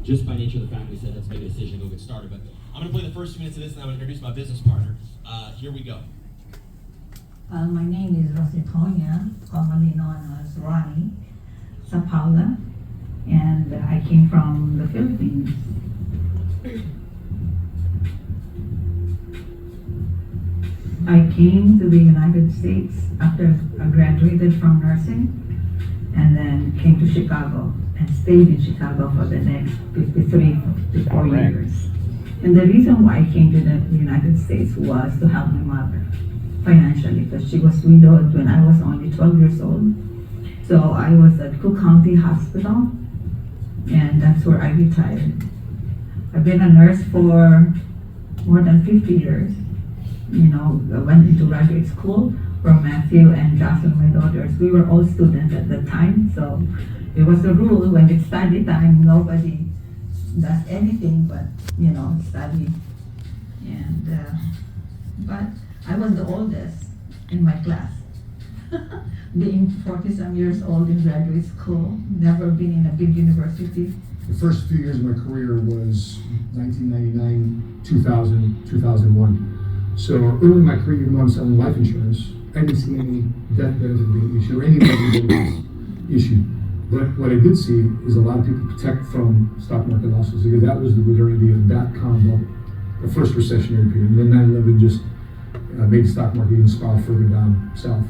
just by nature of the fact we said let's make a decision and go get started. But I'm going to play the first few minutes of this, and I'm going to introduce my business partner. Here we go. My name is Rositonia, commonly known as Ronnie Sapala, and I came from the Philippines. I came to the United States after I graduated from nursing, and then came to Chicago and stayed in Chicago for the next 54 years. And the reason why I came to the United States was to help my mother financially, because she was widowed when I was only 12 years old. So I was at Cook County Hospital, and that's where I retired. I've been a nurse for more than 50 years. You know, I went into graduate school for Matthew and Jocelyn, my daughters. We were all students at the time, so it was a rule when it's study time, nobody does anything but, you know, study. And, but I was the oldest in my class. Being 40-some years old in graduate school, never been in a big university. The first few years of my career was 1999, 2000, 2001. So early in my career, even though I'm selling life insurance, I didn't see any death benefit being issued or any benefit issue. But what I did see is a lot of people protect from stock market losses, because that was the modernity of dot-com bubble, the first recessionary period. And then 9/11 just made the stock market even spiral further down south.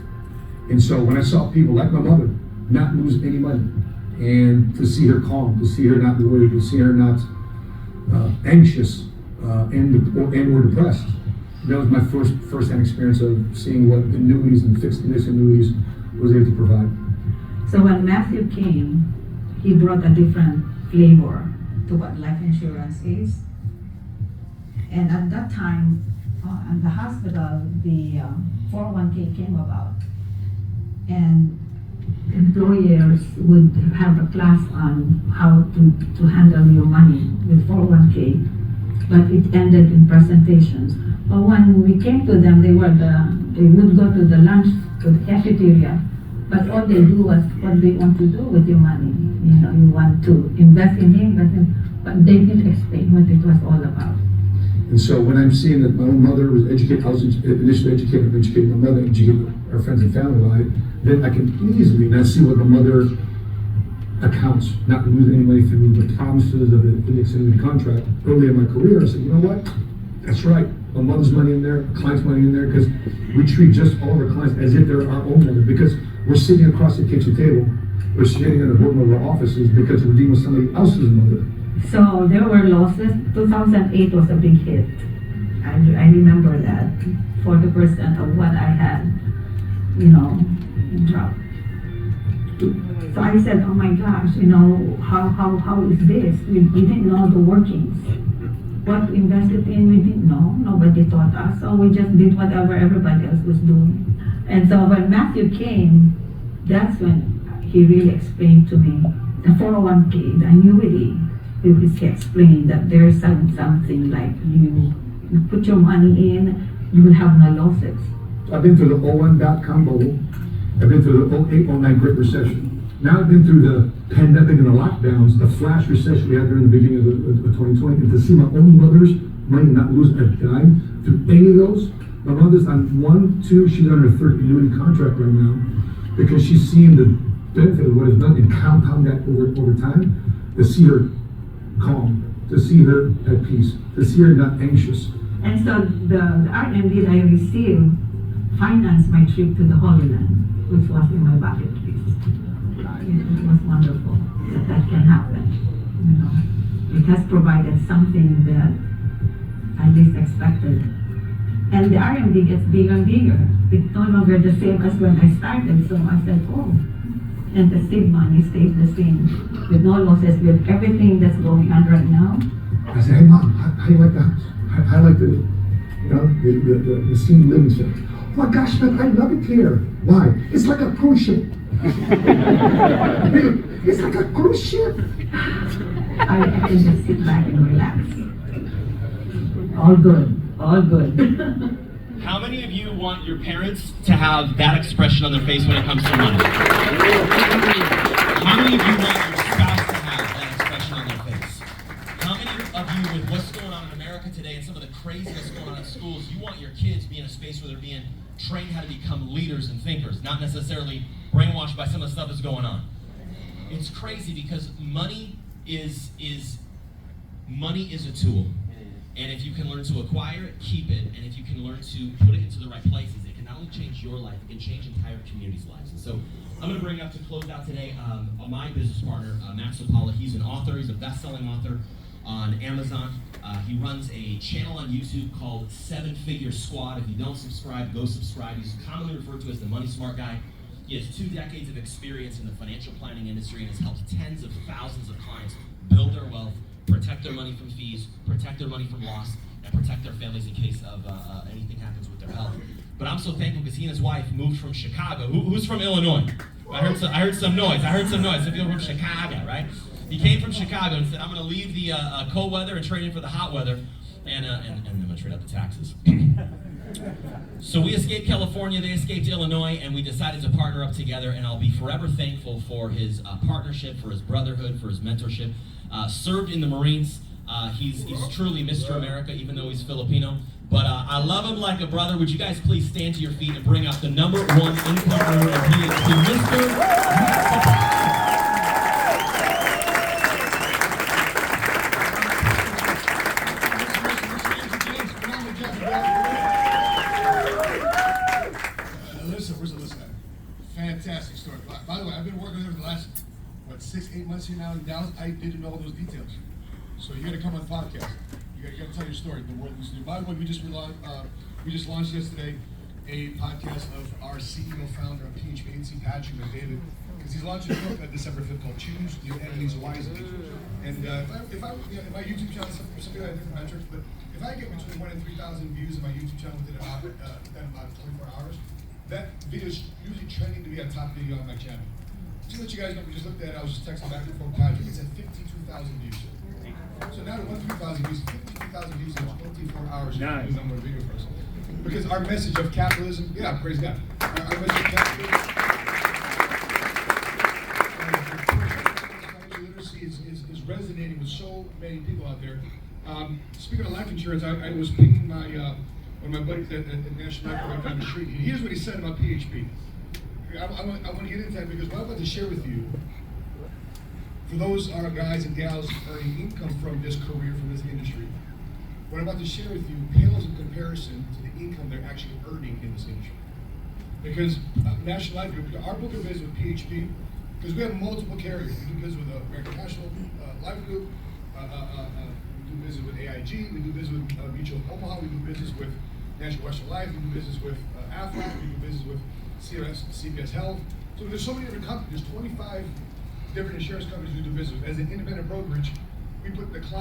And so when I saw people like my mother not lose any money, and to see her calm, to see her not worried, to see her not anxious or depressed, that was my first-hand experience of seeing what annuities and fixed index annuities was able to provide. So when Matthew came, he brought a different flavor to what life insurance is. And at that time, at the hospital, the 401k came about. And employers would have a class on how to handle your money with 401k, but it ended in presentations. But when we came to them, they would go to the lunch, to the cafeteria, but all they do was what they want to do with your money. You know, you want to invest in him, but they didn't explain what it was all about. And so when I'm seeing that my own mother was educated, I was initially educated my mother, educated our friends and family about it, then I can easily now see what my mother accounts, not lose any money through the promises of an index annuity contract. Early in my career, I said, you know what? That's right. My mother's money in there, client's money in there, because we treat just all of our clients as if they're our own mother, because we're sitting across the kitchen table, we're sitting in the boardroom of our offices because we're dealing with somebody else's mother. So there were losses. 2008 was a big hit. I remember that 40% of what I had, you know, dropped. So I said, oh my gosh, you know, how is this? We didn't know the workings. What we invested in, we didn't know. Nobody taught us. So we just did whatever everybody else was doing. And so when Matthew came, that's when he really explained to me the 401k, the annuity. He explained that there's something like you put your money in, you will have no losses. I've been through the 01 dot-com bubble. I've been through the 08, 09 Great Recession. Now I've been through the pandemic and the lockdowns, the flash recession we had during the beginning of 2020, and to see my own mother's money not lose a dime through any of those. My mother's on 1, 2, she's on her third annuity contract right now, because she's seeing the benefit of what is done and compound that over time, to see her calm, to see her at peace, to see her not anxious. And so the RMD that I received financed my trip to the Holy Land, which was in my bucket list. It was wonderful that can happen. You know, it has provided something that I least expected. And the RMD gets bigger and bigger. It's no longer the same as when I started. So I said, oh, and the seed money stays the same, with no losses, with everything that's going on right now. I said, hey mom, how do you like the house? How like the, you know, the senior living center? Oh my gosh, man, I love it here. Why? It's like a cruise ship. It's like a cruise ship. I can just sit back and relax. All good, all good. How many of you want your parents to have that expression on their face when it comes to money? How many of you want your spouse to have that expression on their face? many of you, with what's going on in America today and some of the craziness going on in schools, you want your kids to be in a space where they're being trained how to become leaders and thinkers, not necessarily brainwashed by some of the stuff that's going on. It's crazy because money is a tool. And if you can learn to acquire it, keep it. And if you can learn to put it into the right places, it can not only change your life, it can change entire communities' lives. And so I'm going to bring up to close out today my business partner, Max Opala. He's an author. He's a best-selling author on Amazon. He runs a channel on YouTube called 7 Figure Squad. If you don't subscribe, go subscribe. He's commonly referred to as the money smart guy. He has 2 decades of experience in the financial planning industry and has helped tens of thousands of clients build their wealth, protect their money from fees, protect their money from loss, and protect their families in case of anything happens with their health. But I'm so thankful because he and his wife moved from Chicago. Who's from Illinois? I heard some noise. Some people from Chicago, right? He came from Chicago and said, I'm going to leave the cold weather and trade in for the hot weather, and I'm going to trade out the taxes. So we escaped California, they escaped Illinois, and we decided to partner up together, and I'll be forever thankful for his partnership, for his brotherhood, for his mentorship. Served in the Marines. He's truly Mr. America, even though he's Filipino. But I love him like a brother. Would you guys please stand to your feet and bring up the #1 income earner in PhD, Mr. Max. Listen. Fantastic story. By the way, I've been working with him the last, 6-8 months here now in Dallas. I didn't know all those details. So you got to come on the podcast. You got to tell your story. The world needs to do. By the way, we just launched yesterday a podcast of our CEO founder of PHP, NC Patrick McDavid, because he's launching a book on December 5th called Choose Your Enemies Wisely. And if my YouTube channel, something like different metrics, but if I get between 1,000 and 3,000 views on my YouTube channel within about 24 hours, that video is usually trending to be a top video on my channel. Just to let you guys know, we just looked at it, I was just texting back and forth Patrick, it's at 52,000 views. So now to 1,000 views, 52,000 views in 24 hours. Nice. Is the number of video for us. Because our message of capitalism, praise God. Our message of capitalism, financial literacy is resonating with so many people out there. Speaking of life insurance, I was picking my one of my buddies at National Life right down the street. And here's what he said about PHP. I want to get into that because what I'm about to share with you, for those are guys and gals earning income from this career, from this industry, what I'm about to share with you pales in comparison to the income they're actually earning in this industry. Because National Life Group, our book of business with PHP, because we have multiple carriers. We do business with American National Life Group, we do business with AIG, we do business with Mutual of Omaha, we do business with National Western Life, we do business with Aflac, we do business with CVS Health. So there's so many different companies, there's 25 different insurance companies we do business with. As an independent brokerage, we put the client